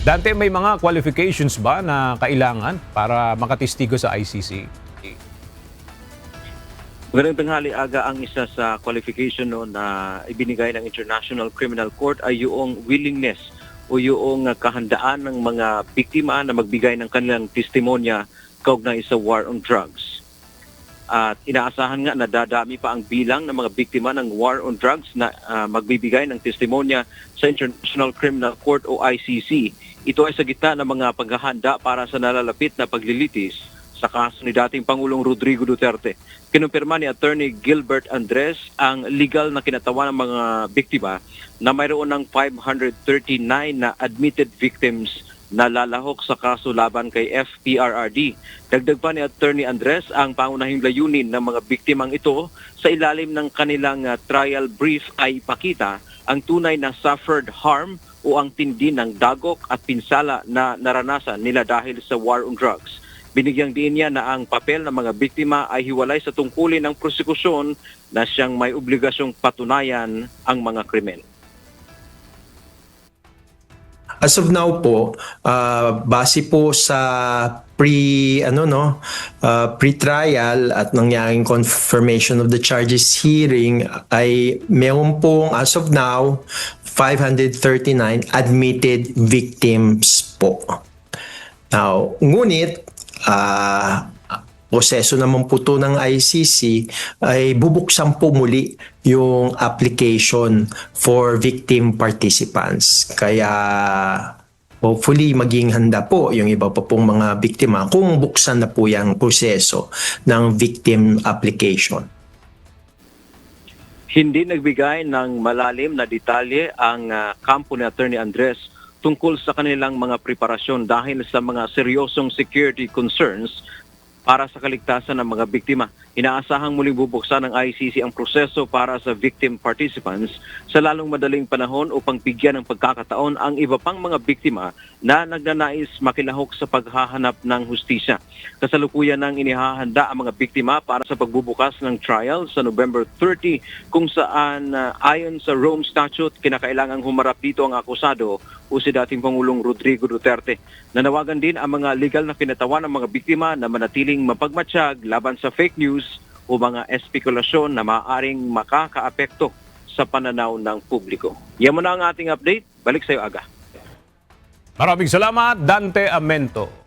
Dante, may mga qualifications ba na kailangan para makatestigo sa ICC? Magandang tanghali, Aga. Ang isa sa qualification na ibinigay ng International Criminal Court ay yung willingness o yung kahandaan ng mga biktima na magbigay ng kanilang testimonya kaugnay sa war on drugs. At inaasahan nga na dadami pa ang bilang ng mga biktima ng war on drugs na magbibigay ng testimonya sa International Criminal Court o ICC. Ito ay sa gitna ng mga paghahanda para sa nalalapit na paglilitis sa kaso ni dating Pangulong Rodrigo Duterte. Kinumpirma ni Attorney Gilbert Andres ang legal na kinatawan ng mga biktima na mayroon ng 539 na admitted victims na lalahok sa kaso laban kay FPRRD. Dagdag pa ni Attorney Andres, ang pangunahing layunin ng mga biktimang ito sa ilalim ng kanilang trial brief ay ipakita ang tunay na suffered harm o ang tindi ng dagok at pinsala na naranasan nila dahil sa war on drugs. Binigyang diin niya na ang papel ng mga biktima ay hiwalay sa tungkulin ng prosekusyon na siyang may obligasyong patunayan ang mga krimen. As of now po, base po sa pre-trial at nangyaring confirmation of the charges hearing ay meron pong as of now 539 admitted victims po. Now, ngunit proseso naman po to ng ICC ay bubuksan po muli yung application for victim participants. Kaya hopefully maging handa po yung iba pa pong mga biktima kung buksan na po yung proseso ng victim application. Hindi nagbigay ng malalim na detalye ang kampo ni Attorney Andres tungkol sa kanilang mga preparasyon dahil sa mga seryosong security concerns para sa kaligtasan ng mga biktima. Inaasahang muling bubuksan ng ICC ang proseso para sa victim participants sa lalong madaling panahon upang bigyan ng pagkakataon ang iba pang mga biktima na nagnanais makilahok sa paghahanap ng hustisya. Kasalukuyan nang inihahanda ang mga biktima para sa pagbubukas ng trial sa November 30 kung saan ayon sa Rome Statute, kinakailangang humarap dito ang akusado o si dating Pangulong Rodrigo Duterte. Nanawagan din ang mga legal na kinatawan ng mga biktima na manatiling mapagmatsyag laban sa fake news o mga espekulasyon na maaaring makakaapekto sa pananaw ng publiko. Yan muna ang ating update. Balik sa iyo, Aga. Maraming salamat, Dante Amento.